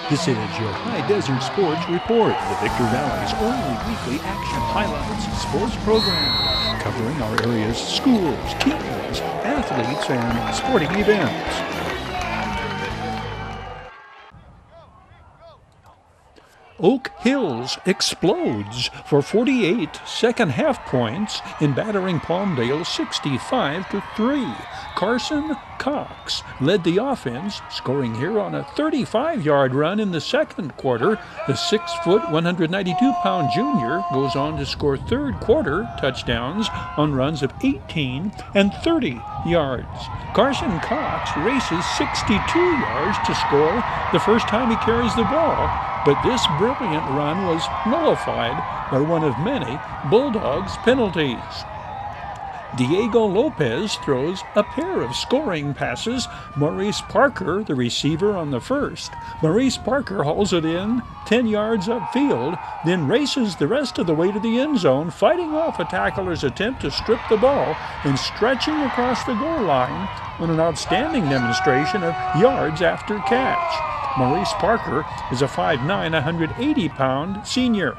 This is your Hdsr Sports Report, the Victor Valley's only weekly action highlights sports program, covering our area's schools, teams, athletes, and sporting events. Oak Hills explodes for 48 second-half points in battering Palmdale 65-3. Carson Cox led the offense, scoring here on a 35-yard run in the second quarter. The 6-foot, 192-pound junior goes on to score third-quarter touchdowns on runs of 18 and 30 yards. Carson Cox races 62 yards to score the first time he carries the ball, but this brilliant run was nullified by one of many Bulldogs penalties. Diego Lopez throws a pair of scoring passes. Maurice Parker, the receiver, on the first. Maurice Parker hauls it in 10 yards upfield, then races the rest of the way to the end zone, fighting off a tackler's attempt to strip the ball and stretching across the goal line on an outstanding demonstration of yards after catch. Maurice Parker is a 5'9", 180-pound senior.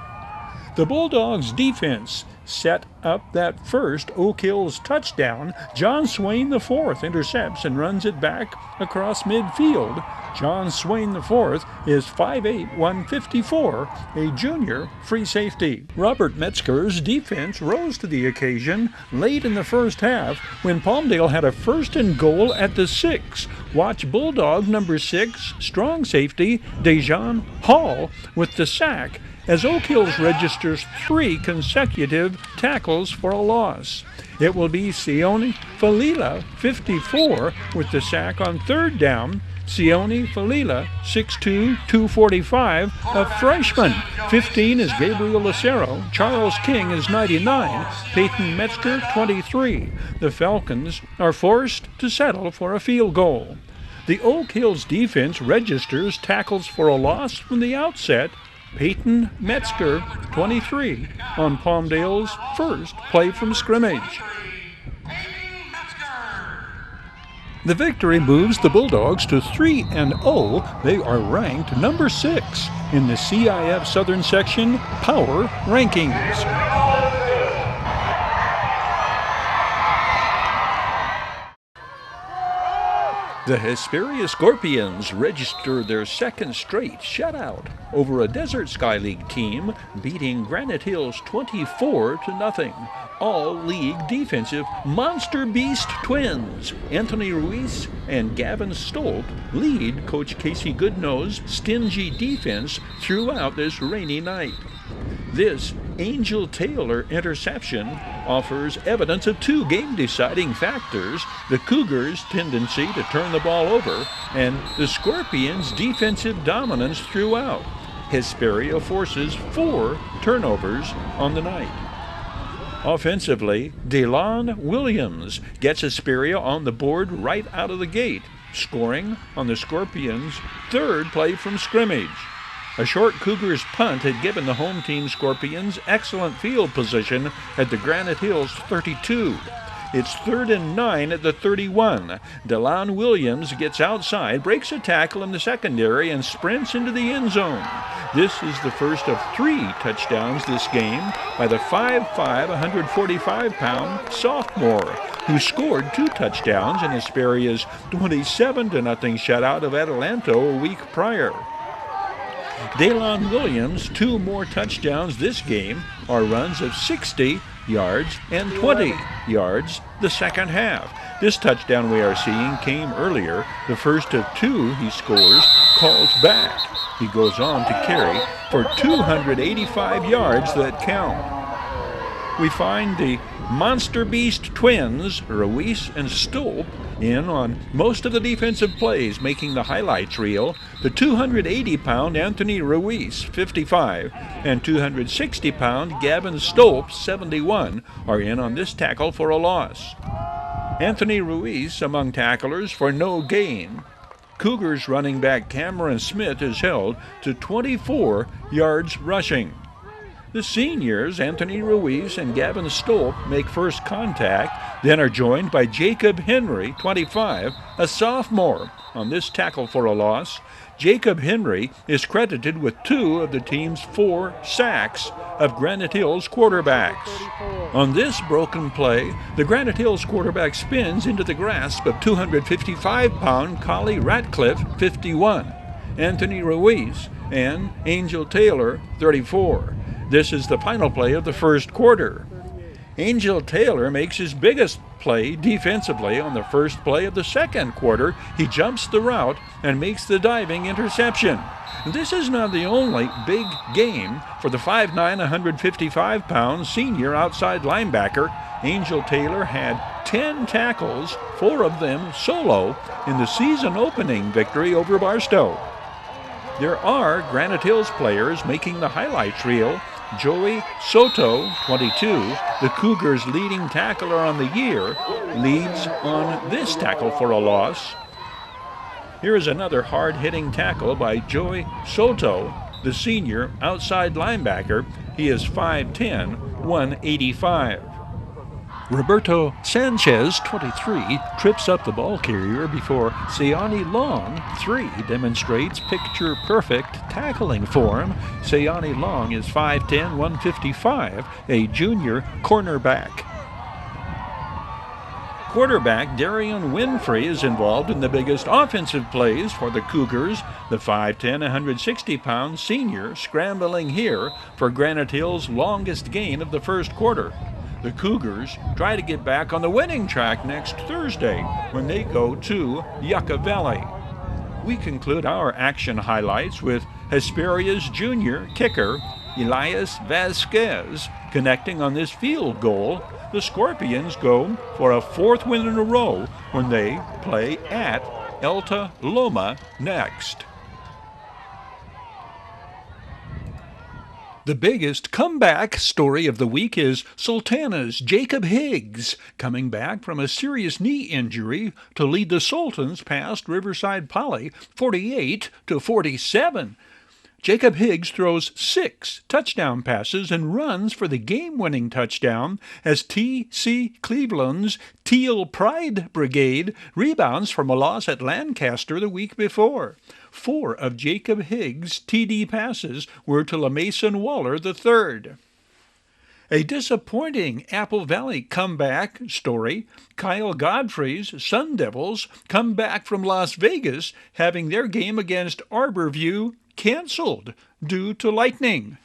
The Bulldogs' defense set up that first Oak Hills touchdown. John Swain IV intercepts and runs it back across midfield. John Swain IV is 5'8", 154, a junior free safety. Robert Metzger's defense rose to the occasion late in the first half when Palmdale had a first and goal at the 6. Watch Bulldog number 6, strong safety Dejan Hall with the sack, as Oak Hills registers 3 consecutive tackles for a loss. It will be Sione Falila, 54, with the sack on third down. Sione Falila, 6'2", 245, a freshman. 15 is Gabriel Lucero. Charles King is 99. Peyton Metzger, 23. The Falcons are forced to settle for a field goal. The Oak Hills defense registers tackles for a loss from the outset. Peyton Metzger, 23, on Palmdale's first play from scrimmage. The victory moves the Bulldogs to 3-0. They are ranked number 6 in the CIF Southern Section Power Rankings. The Hesperia Scorpions register their second straight shutout over a Desert Sky League team, beating Granite Hills 24-0. All-league defensive Monster Beast twins Anthony Ruiz and Gavin Stolp lead Coach Casey Goodnow's stingy defense throughout this rainy night. This Angel Taylor interception offers evidence of 2 game-deciding factors: the Cougars' tendency to turn the ball over and the Scorpions' defensive dominance throughout. Hesperia forces 4 turnovers on the night. Offensively, DeLon Williams gets Hesperia on the board right out of the gate, scoring on the Scorpions' third play from scrimmage. A short Cougars punt had given the home team Scorpions excellent field position at the Granite Hills 32. It's 3rd and 9 at the 31. DeLon Williams gets outside, breaks a tackle in the secondary, and sprints into the end zone. This is the first of 3 touchdowns this game by the 5'5", 145-pound sophomore, who scored 2 touchdowns in Hesperia's 27-0 shutout of Adelanto a week prior. DeLon Williams' 2 more touchdowns this game are runs of 60 yards and 20 yards the second half. This touchdown we are seeing came earlier. The first of 2 he scores called back. He goes on to carry for 285 yards that count. We find the Monster Beast twins, Ruiz and Stolp, in on most of the defensive plays, making the highlights reel. The 280-pound Anthony Ruiz, 55, and 260-pound Gavin Stolp, 71, are in on this tackle for a loss. Anthony Ruiz among tacklers for no gain. Cougars running back Cameron Smith is held to 24 yards rushing. The seniors, Anthony Ruiz and Gavin Stolp, make first contact, then are joined by Jacob Henry, 25, a sophomore, on this tackle for a loss. Jacob Henry is credited with 2 of the team's 4 sacks of Granite Hills quarterbacks. On this broken play, the Granite Hills quarterback spins into the grasp of 255-pound Collie Ratcliffe, 51, Anthony Ruiz, and Angel Taylor, 34. This is the final play of the first quarter. Angel Taylor makes his biggest play defensively on the first play of the second quarter. He jumps the route and makes the diving interception. This is not the only big game for the 5'9", 155-pound senior outside linebacker. Angel Taylor had 10 tackles, 4 of them solo, in the season-opening victory over Barstow. There are Granite Hills players making the highlights reel. Joey Soto, 22, the Cougars' leading tackler on the year, leads on this tackle for a loss. Here is another hard-hitting tackle by Joey Soto, the senior outside linebacker. He is 5'10", 185. Roberto Sanchez, 23, trips up the ball carrier before Sayani Long, 3, demonstrates picture-perfect tackling form. Sayani Long is 5'10", 155, a junior cornerback. Quarterback Darian Winfrey is involved in the biggest offensive plays for the Cougars. The 5'10", 160-pound senior scrambling here for Granite Hills' longest gain of the first quarter. The Cougars try to get back on the winning track next Thursday when they go to Yucca Valley. We conclude our action highlights with Hesperia's junior kicker, Elias Vasquez, connecting on this field goal. The Scorpions go for a 4th win in a row when they play at Alta Loma next. The biggest comeback story of the week is Sultana's Jacob Higgs, coming back from a serious knee injury to lead the Sultans past Riverside Poly 48-47. Jacob Higgs throws 6 touchdown passes and runs for the game-winning touchdown as T.C. Cleveland's Teal Pride Brigade rebounds from a loss at Lancaster the week before. 4 of Jacob Higgs' TD passes were to LaMason Waller III. A disappointing Apple Valley comeback story. Kyle Godfrey's Sun Devils come back from Las Vegas, having their game against Arborview canceled due to lightning.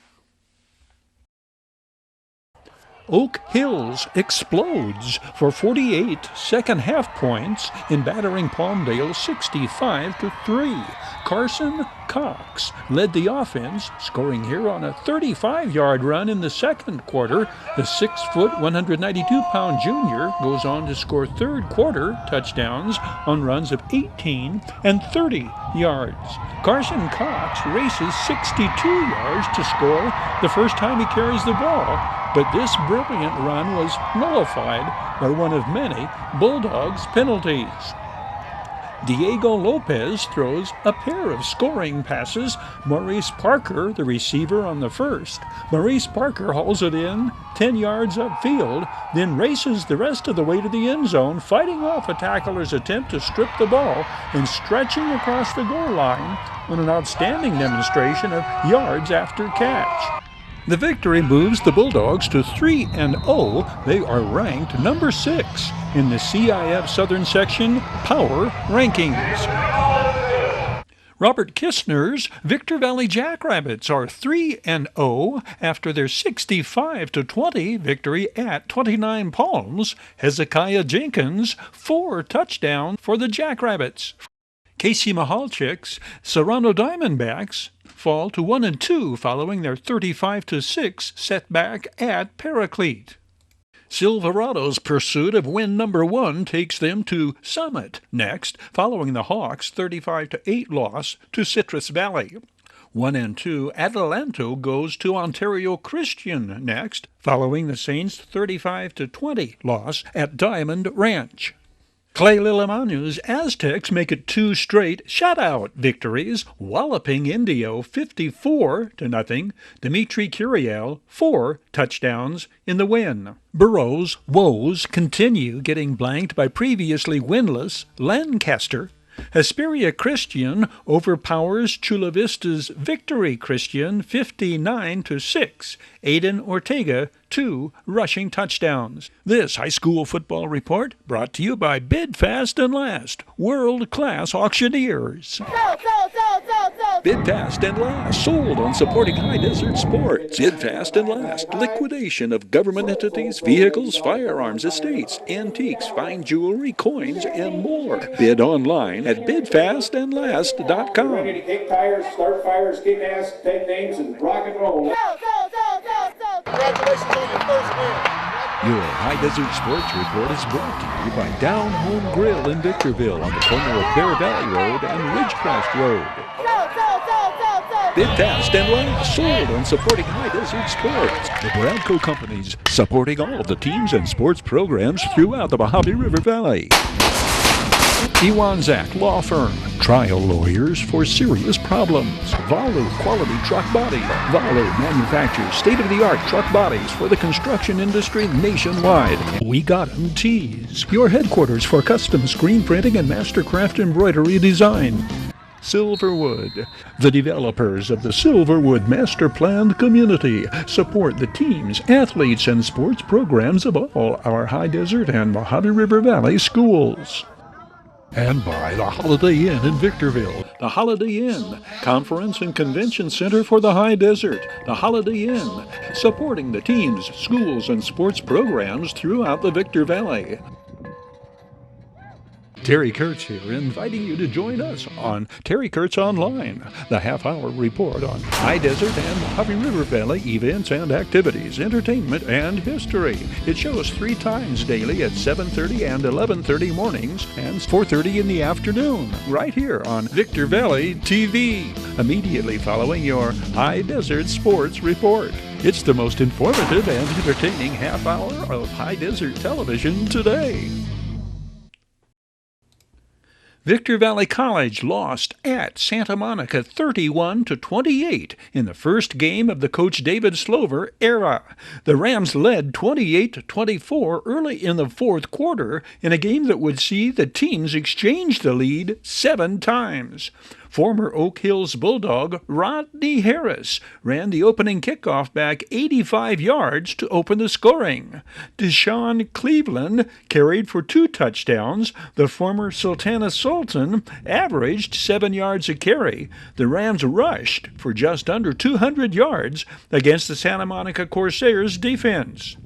Oak Hills explodes for 48 second-half points in battering Palmdale 65-3. Carson Cox led the offense, scoring here on a 35-yard run in the second quarter. The 6-foot, 192-pound junior goes on to score third-quarter touchdowns on runs of 18 and 30 yards. Carson Cox races 62 yards to score the first time he carries the ball, but this brilliant run was nullified by one of many Bulldogs penalties. Diego Lopez throws a pair of scoring passes. Maurice Parker, the receiver, on the first. Maurice Parker hauls it in 10 yards upfield, then races the rest of the way to the end zone, fighting off a tackler's attempt to strip the ball and stretching across the goal line on an outstanding demonstration of yards after catch. The victory moves the Bulldogs to 3-0. They are ranked number 6 in the CIF Southern Section Power Rankings. Robert Kistner's Victor Valley Jackrabbits are 3-0 after their 65-20 victory at 29 Palms. Hezekiah Jenkins, 4 touchdowns for the Jackrabbits. Casey Mahalchik's Serrano Diamondbacks fall to 1-2 following their 35-6 setback at Paraclete. Silverado's pursuit of win number 1 takes them to Summit next, following the Hawks' 35-8 loss to Citrus Valley. 1-2, Adelanto goes to Ontario Christian next, following the Saints' 35-20 loss at Diamond Ranch. Clay Lillimanu's Aztecs make it 2 straight shutout victories, walloping Indio 54-0. Dimitri Curiel, 4 touchdowns in the win. Burrow's woes continue, getting blanked by previously winless Lancaster. Hesperia Christian overpowers Chula Vista's Victory Christian 59-6. Aiden Ortega, 2 rushing touchdowns. This high school football report brought to you by Bid Fast and Last, world-class auctioneers. Bid Fast and Last, sold on supporting High Desert sports. Bid Fast and Last, liquidation of government entities, vehicles, firearms, estates, antiques, fine jewelry, coins, and more. Bid online at bidfastandlast.com. Kick tires, start fires, kick ass, take names, and rock and roll. Congratulations on your first win. Your High Desert Sports Report is brought to you by Down Home Grill in Victorville on the corner of Bear Valley Road and Ridgecrest Road. Bid Fast and Last, sold on supporting High Desert sports. The Bradco Companies, supporting all of the teams and sports programs throughout the Mojave River Valley. Iwanzak Law Firm, trial lawyers for serious problems. Valu Quality Truck Body. Valu manufactures state-of-the-art truck bodies for the construction industry nationwide. We Got 'em Tees, your headquarters for custom screen printing and mastercraft embroidery design. Silverwood, the developers of the Silverwood Master Planned Community, support the teams, athletes, and sports programs of all our High Desert and Mojave River Valley schools. And by the Holiday Inn in Victorville. The Holiday Inn, Conference and Convention Center for the High Desert. The Holiday Inn, supporting the teams, schools, and sports programs throughout the Victor Valley. Terry Kurtz here, inviting you to join us on Terry Kurtz Online, the half-hour report on High Desert and Mojave River Valley events and activities, entertainment, and history. It shows 3 times daily at 7:30 and 11:30 mornings and 4:30 in the afternoon, right here on Victor Valley TV, immediately following your High Desert Sports Report. It's the most informative and entertaining half-hour of High Desert television today. Victor Valley College lost at Santa Monica 31-28 in the first game of the Coach David Slover era. The Rams led 28-24 early in the fourth quarter in a game that would see the teams exchange the lead 7 times. Former Oak Hills Bulldog Rodney Harris ran the opening kickoff back 85 yards to open the scoring. Deshaun Cleveland carried for 2 touchdowns. The former Sultana Sultan averaged 7 yards a carry. The Rams rushed for just under 200 yards against the Santa Monica Corsairs defense.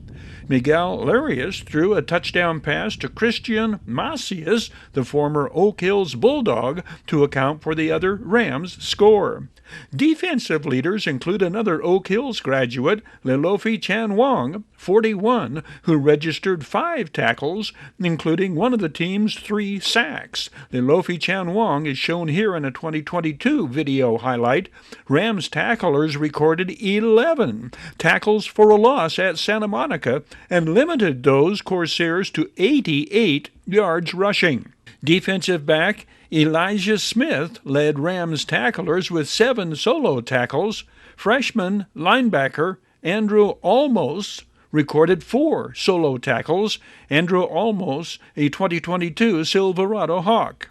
Miguel Larios threw a touchdown pass to Christian Macias, the former Oak Hills Bulldog, to account for the other Rams score. Defensive leaders include another Oak Hills graduate, Lelofi Chan Wong, 41, who registered 5 tackles, including one of the team's 3 sacks. Lelofi Chan Wong is shown here in a 2022 video highlight. Rams tacklers recorded 11 tackles for a loss at Santa Monica and limited those Corsairs to 88 yards rushing. Defensive back Elijah Smith led Rams tacklers with 7 solo tackles. Freshman linebacker Andrew Olmos recorded 4 solo tackles. Andrew Olmos, a 2022 Silverado Hawk.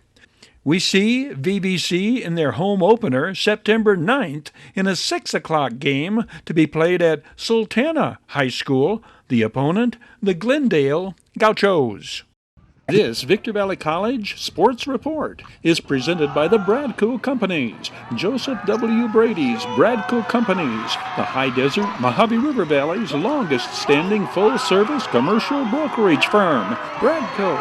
We see VVC in their home opener September 9th in a 6 o'clock game to be played at Sultana High School. The opponent, the Glendale Gauchos. This Victor Valley College Sports Report is presented by the Bradco Companies, Joseph W. Brady's Bradco Companies, the High Desert Mojave River Valley's longest-standing full-service commercial brokerage firm. Bradco,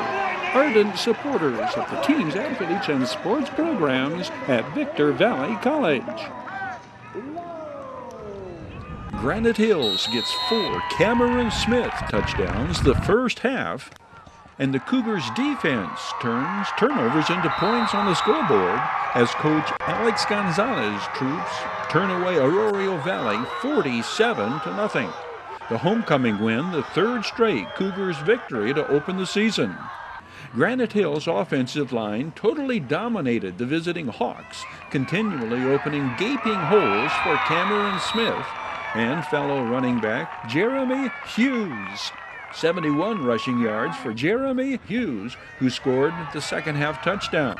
ardent supporters of the team's athletes and sports programs at Victor Valley College. Granite Hills gets 4 Cameron Smith touchdowns the first half, and the Cougars' defense turns turnovers into points on the scoreboard as Coach Alex Gonzalez's troops turn away Arroyo Valley 47-0. The homecoming win, the 3rd straight Cougars victory to open the season. Granite Hills' offensive line totally dominated the visiting Hawks, continually opening gaping holes for Cameron Smith and fellow running back Jeremy Hughes. 71 rushing yards for Jeremy Hughes, who scored the second half touchdown.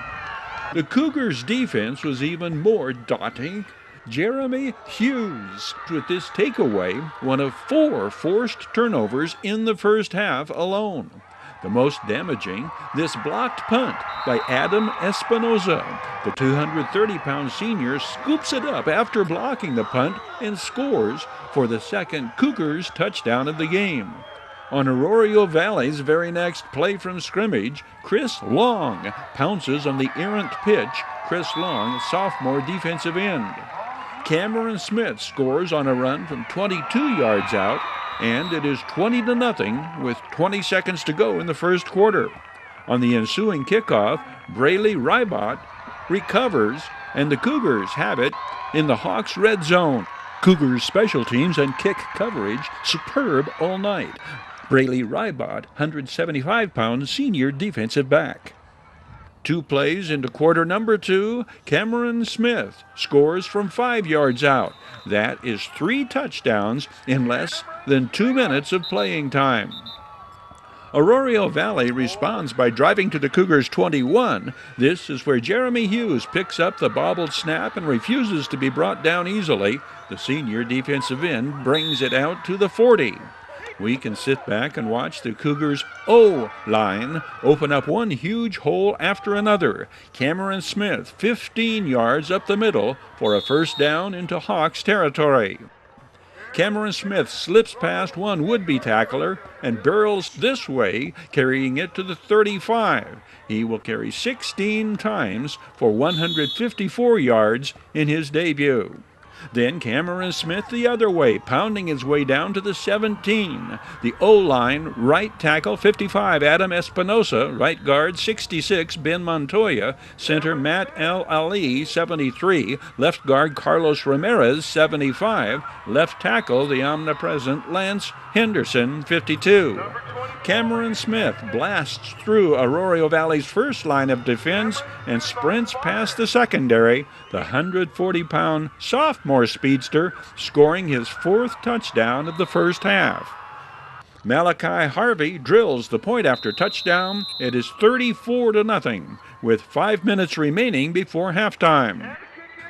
The Cougars' defense was even more daunting. Jeremy Hughes, with this takeaway, one of 4 forced turnovers in the first half alone. The most damaging, this blocked punt by Adam Espinoza. The 230-pound senior scoops it up after blocking the punt and scores for the second Cougars touchdown of the game. On Arroyo Valley's very next play from scrimmage, Chris Long pounces on the errant pitch. Chris Long, sophomore defensive end. Cameron Smith scores on a run from 22 yards out, and it is 20-0 with 20 seconds to go in the first quarter. On the ensuing kickoff, Braley Rybot recovers, and the Cougars have it in the Hawks' red zone. Cougars' special teams and kick coverage superb all night. Braley Rybot, 175-pound senior defensive back. 2 plays into quarter number 2, Cameron Smith scores from 5 yards out. That is 3 touchdowns in less than 2 minutes of playing time. Arroyo Valley responds by driving to the Cougars' 21. This is where Jeremy Hughes picks up the bobbled snap and refuses to be brought down easily. The senior defensive end brings it out to the 40. We can sit back and watch the Cougars' O-line open up one huge hole after another. Cameron Smith, 15 yards up the middle for a first down into Hawks territory. Cameron Smith slips past one would-be tackler and barrels this way, carrying it to the 35. He will carry 16 times for 154 yards in his debut. Then Cameron Smith the other way, pounding his way down to the 17. The O-line, right tackle 55, Adam Espinosa, right guard 66, Ben Montoya, center Matt El Ali, 73, left guard Carlos Ramirez, 75, left tackle the omnipresent Lance Henderson, 52. Cameron Smith blasts through Arroyo Valley's first line of defense and sprints past the secondary, the 140-pound sophomore speedster scoring his 4th touchdown of the first half. Malachi Harvey drills the point after touchdown. It is 34-0 with 5 minutes remaining before halftime.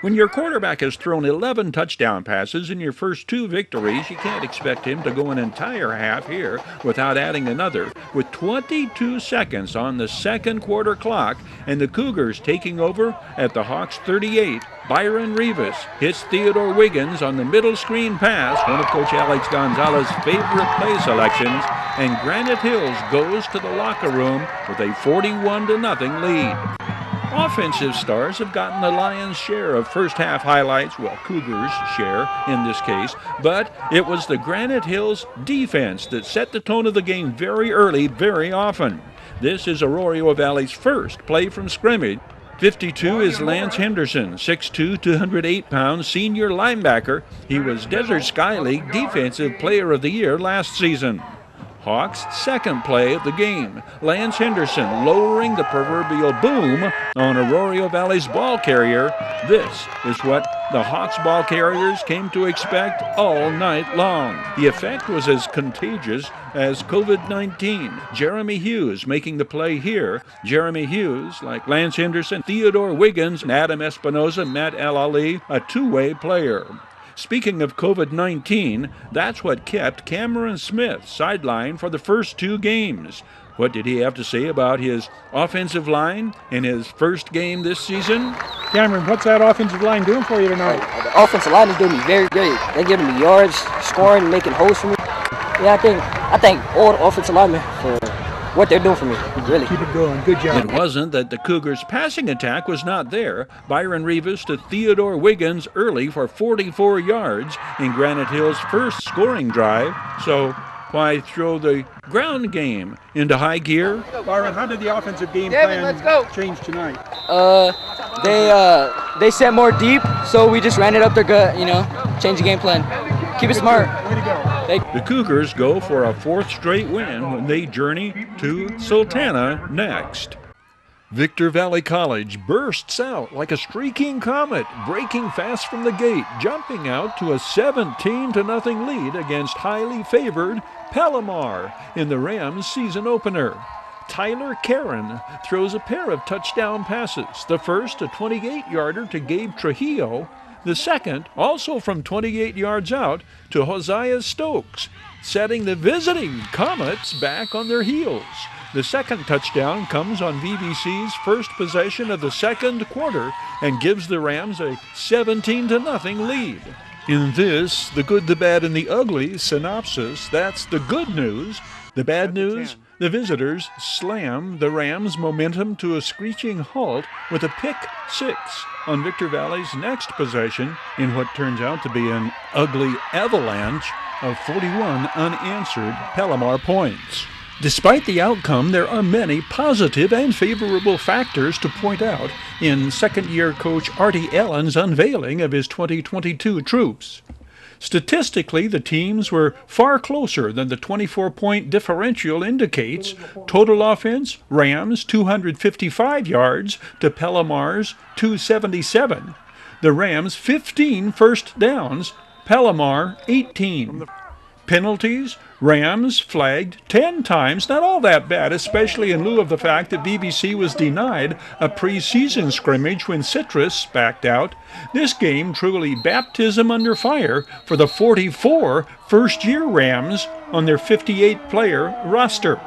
When your quarterback has thrown 11 touchdown passes in your first 2 victories, you can't expect him to go an entire half here without adding another. With 22 seconds on the second quarter clock and the Cougars taking over at the Hawks' 38, Byron Rivas hits Theodore Wiggins on the middle screen pass, one of Coach Alex Gonzalez's favorite play selections, and Granite Hills goes to the locker room with a 41-0 lead. Offensive stars have gotten the lion's share of first-half highlights, well, Cougars' share in this case, but it was the Granite Hills defense that set the tone of the game very early, very often. This is Arroyo Valley's first play from scrimmage. 52 is Lance Henderson, 6'2", 208-pound senior linebacker. He was Desert Sky League Defensive Player of the Year last season. Hawks' second play of the game. Lance Henderson lowering the proverbial boom on Arroyo Valley's ball carrier. This is what the Hawks ball carriers came to expect all night long. The effect was as contagious as COVID-19. Jeremy Hughes making the play here. Jeremy Hughes, like Lance Henderson, Theodore Wiggins, and Adam Espinosa, Matt El Ali, a two-way player. Speaking of COVID-19, that's what kept Cameron Smith sidelined for the first 2 games. What did he have to say about his offensive line in his first game this season? Cameron, what's that offensive line doing for you tonight? The offensive line is doing me very great. They're giving me yards, scoring, making holes for me. Yeah, I thank all the offensive linemen for what they're doing for me, really. Keep it going. Good job. It wasn't that the Cougars' passing attack was not there. Byron Rivas to Theodore Wiggins early for 44 yards in Granite Hill's first scoring drive. So why throw the ground game into high gear? Byron, how did the offensive game plan change tonight? They set more deep, so we just ran it up their gut, change the game plan. Keep it smart. Way to go. The Cougars go for a 4th straight win when they journey to Sultana next. Victor Valley College bursts out like a streaking comet, breaking fast from the gate, jumping out to a 17-0 lead against highly favored Palomar in the Rams season opener. Tyler Karen throws a pair of touchdown passes. The first, a 28-yarder to Gabe Trujillo. The second, also from 28 yards out, to Hdsr Stokes, setting the visiting Comets back on their heels. The second touchdown comes on VBC's first possession of the second quarter and gives the Rams a 17-0 lead. In this, the good, the bad, and the ugly synopsis, that's the good news. The bad news, the visitors slam the Rams' momentum to a screeching halt with a pick six on Victor Valley's next possession in what turns out to be an ugly avalanche of 41 unanswered Palomar points. Despite the outcome, there are many positive and favorable factors to point out in second-year coach Artie Allen's unveiling of his 2022 troops. Statistically, the teams were far closer than the 24-point differential indicates. Total offense, Rams 255 yards to Palomar's 277. The Rams 15 first downs, Palomar 18. Penalties, Rams flagged 10 times, not all that bad, especially in lieu of the fact that VBC was denied a preseason scrimmage when Citrus backed out. This game truly baptism under fire for the 44 first-year Rams on their 58-player roster.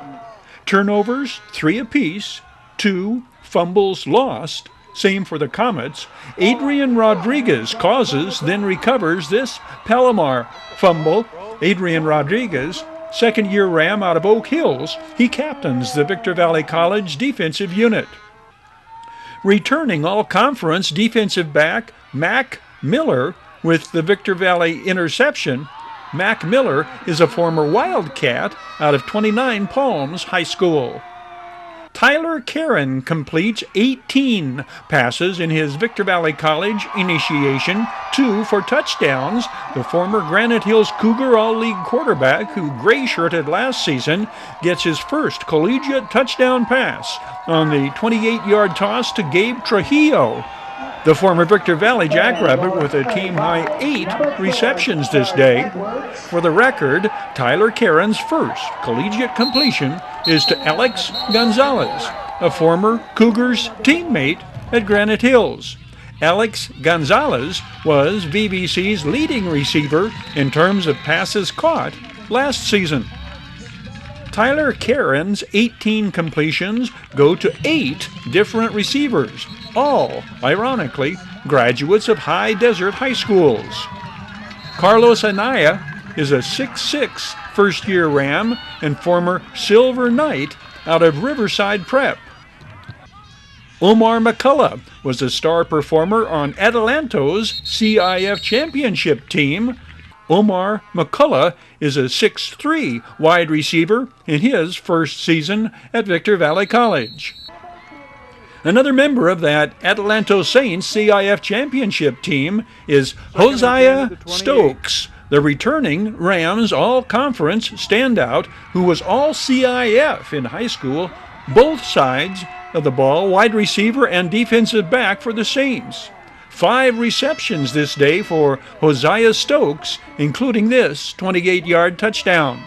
Turnovers, 3 apiece, 2 fumbles lost. Same for the Comets. Adrian Rodriguez causes, then recovers this Palomar fumble. Adrian Rodriguez, second-year Ram out of Oak Hills, he captains the Victor Valley College defensive unit. Returning all-conference defensive back Mac Miller with the Victor Valley interception. Mac Miller is a former Wildcat out of 29 Palms High School. Tyler Karen completes 18 passes in his Victor Valley College initiation, 2 for touchdowns. The former Granite Hills Cougar All-League quarterback, who gray-shirted last season, gets his first collegiate touchdown pass on the 28-yard toss to Gabe Trujillo. The former Victor Valley Jackrabbit with a team-high 8 receptions this day. For the record, Tyler Karen's first collegiate completion is to Alex Gonzalez, a former Cougars teammate at Granite Hills. Alex Gonzalez was VBC's leading receiver in terms of passes caught last season. Tyler Karen's 18 completions go to 8 different receivers, all, ironically, graduates of Hdsr high schools. Carlos Anaya is a 6'6" first-year Ram and former Silver Knight out of Riverside Prep. Omar McCullough was a star performer on Atalanto's CIF championship team. Omar McCullough is a 6'3" wide receiver in his first season at Victor Valley College. Another member of that Atalanto Saints CIF championship team is Hdsr Stokes, the returning Rams all-conference standout who was all CIF in high school, both sides of the ball, wide receiver and defensive back for the Saints. 5 receptions this day for Hdsr Stokes, including this 28-yard touchdown.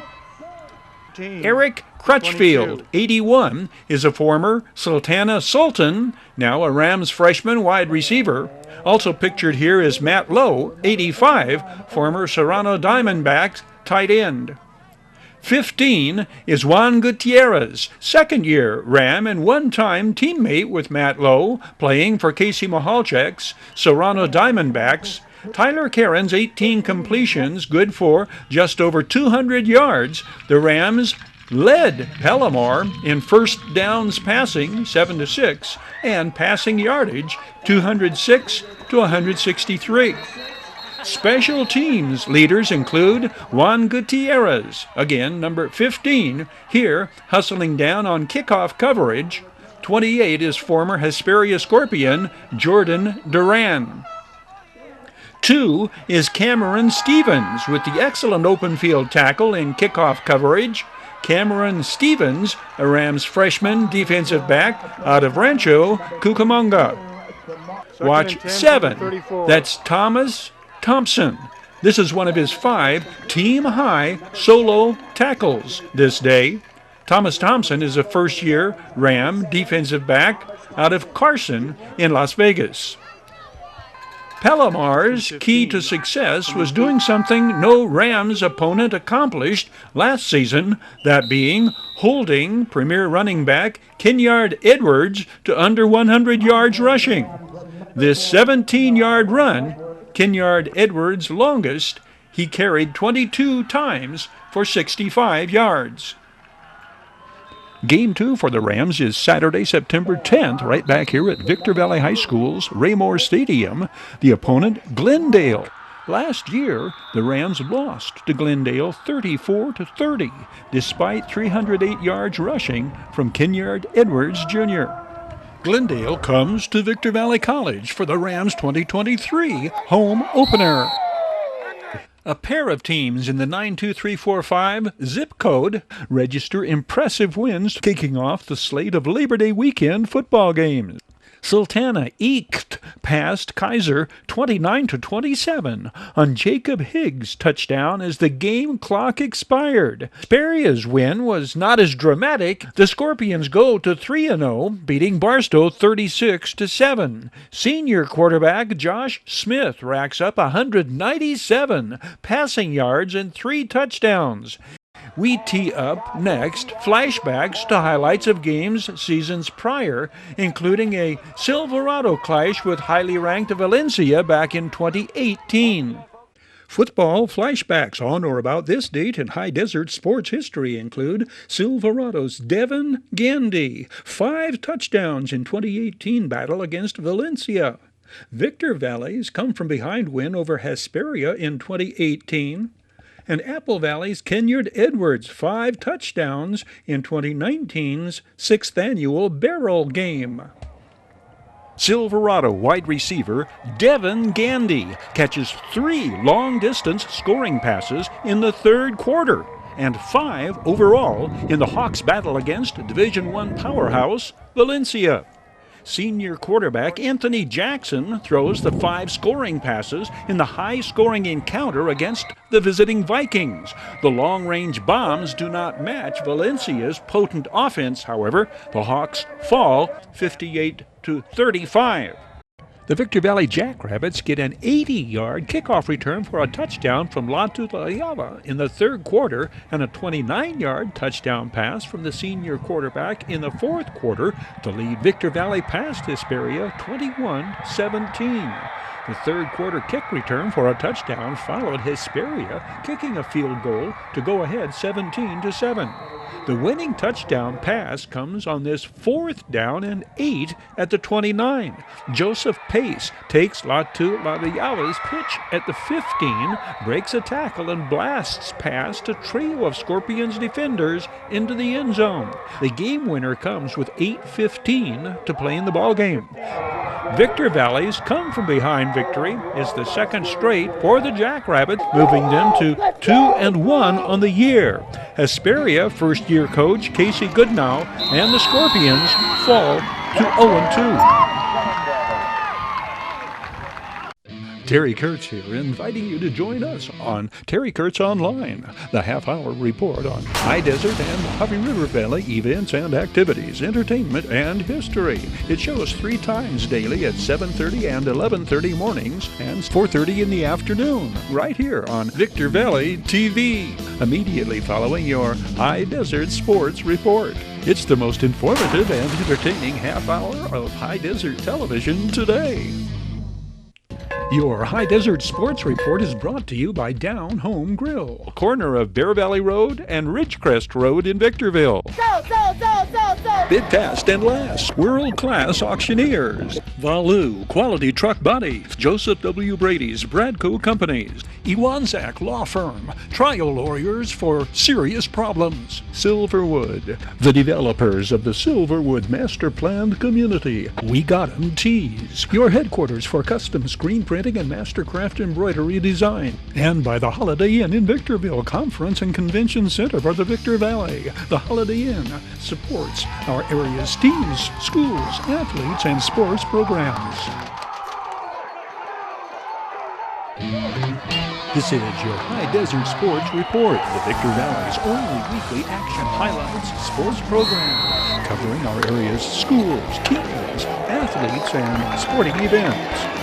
Eric Crutchfield, 81, is a former Sultana Sultan, now a Rams freshman wide receiver. Also pictured here is Matt Lowe, 85, former Serrano Diamondbacks tight end. 15 is Juan Gutierrez, second-year Ram and one-time teammate with Matt Lowe, playing for Casey Mahalchek's Serrano Diamondbacks. Tyler Karen's 18 completions, good for just over 200 yards. The Rams led Palomar in first downs passing, 7-6, and passing yardage, 206 to 163. Special teams leaders include Juan Gutierrez, again number 15, here hustling down on kickoff coverage. 28 is former Hesperia Scorpion Jordan Duran. 2 is Cameron Stevens with the excellent open field tackle in kickoff coverage. Cameron Stevens, a Rams freshman defensive back out of Rancho Cucamonga. Watch 7. That's Thomas Thompson. This is one of his 5 team-high solo tackles this day. Thomas Thompson is a first-year Ram defensive back out of Carson in Las Vegas. Palomar's key to success was doing something no Rams opponent accomplished last season, that being holding premier running back Hdsr Edwards to under 100 yards rushing. This 17-yard run, Hdsr Edwards' longest, he carried 22 times for 65 yards. Game 2 for the Rams is Saturday, September 10th, right back here at Victor Valley High School's Raymore Stadium. The opponent, Glendale. Last year, the Rams lost to Glendale 34-30, despite 308 yards rushing from Hdsr Edwards Jr. Glendale comes to Victor Valley College for the Rams 2023 home opener. A pair of teams in the 92345 zip code register impressive wins, kicking off the slate of Labor Day weekend football games. Sultana eked past Kaiser 29-27 on Jacob Higgs' touchdown as the game clock expired. Hesperia's win was not as dramatic. The Scorpions go to 3-0, beating Barstow 36-7. Senior quarterback Josh Smith racks up 197 passing yards and 3 touchdowns. We tee up next flashbacks to highlights of games seasons prior, including a Silverado clash with highly ranked Valencia back in 2018. Football flashbacks on or about this date in High Desert sports history include Silverado's Devin Gandy, 5 touchdowns in 2018 battle against Valencia. Victor Valley's come-from-behind win over Hesperia in 2018. And Apple Valley's Hdsr Edwards, 5 touchdowns in 2019's 6th annual Barrel Game. Silverado wide receiver Devin Gandy catches 3 long-distance scoring passes in the third quarter and 5 overall in the Hawks' battle against Division I powerhouse Valencia. Senior quarterback Anthony Jackson throws the 5 scoring passes in the high-scoring encounter against the visiting Vikings. The long-range bombs do not match Valencia's potent offense, however. The Hawks fall 58-35. The Victor Valley Jackrabbits get an 80-yard kickoff return for a touchdown from Latu Layava in the third quarter and a 29-yard touchdown pass from the senior quarterback in the fourth quarter to lead Victor Valley past Hesperia 21-17. The third quarter kick return for a touchdown followed Hesperia kicking a field goal to go ahead 17-7. The winning touchdown pass comes on this 4th down and 8 at the 29. Joseph Pace takes Latu Layava's pitch at the 15, breaks a tackle and blasts past a trio of Scorpions defenders into the end zone. The game winner comes with 8:15 to play in the ballgame. Victor Valley's come-from-behind victory is the second straight for the Jackrabbits, moving them to 2-1 on the year. Hesperia first-year coach Casey Goodnow and the Scorpions fall to 0-2. Terry Kurtz here, inviting you to join us on Terry Kurtz Online, the half-hour report on High Desert and Mojave River Valley events and activities, entertainment, and history. It shows 3 times daily at 7:30 and 11:30 mornings and 4:30 in the afternoon, right here on Victor Valley TV, immediately following your High Desert Sports Report. It's the most informative and entertaining half-hour of High Desert television today. Your High Desert Sports Report is brought to you by Down Home Grill, corner of Bear Valley Road and Ridgecrest Road in Victorville. Bid fast and last. World-class auctioneers. Valu, Quality Truck Bodies, Joseph W. Brady's Bradco Companies, Iwanzak Law Firm, trial lawyers for serious problems. Silverwood, the developers of the Silverwood Master Planned Community. We Got 'em Tees, your headquarters for custom screen printing and mastercraft embroidery design. And by the Holiday Inn in Victorville, Conference and Convention Center for the Victor Valley. The Holiday Inn supports our area's teams, schools, athletes, and sports programs. This is your High Desert Sports Report, the Victor Valley's only weekly action highlights sports program, covering our area's schools, teams, athletes, and sporting events.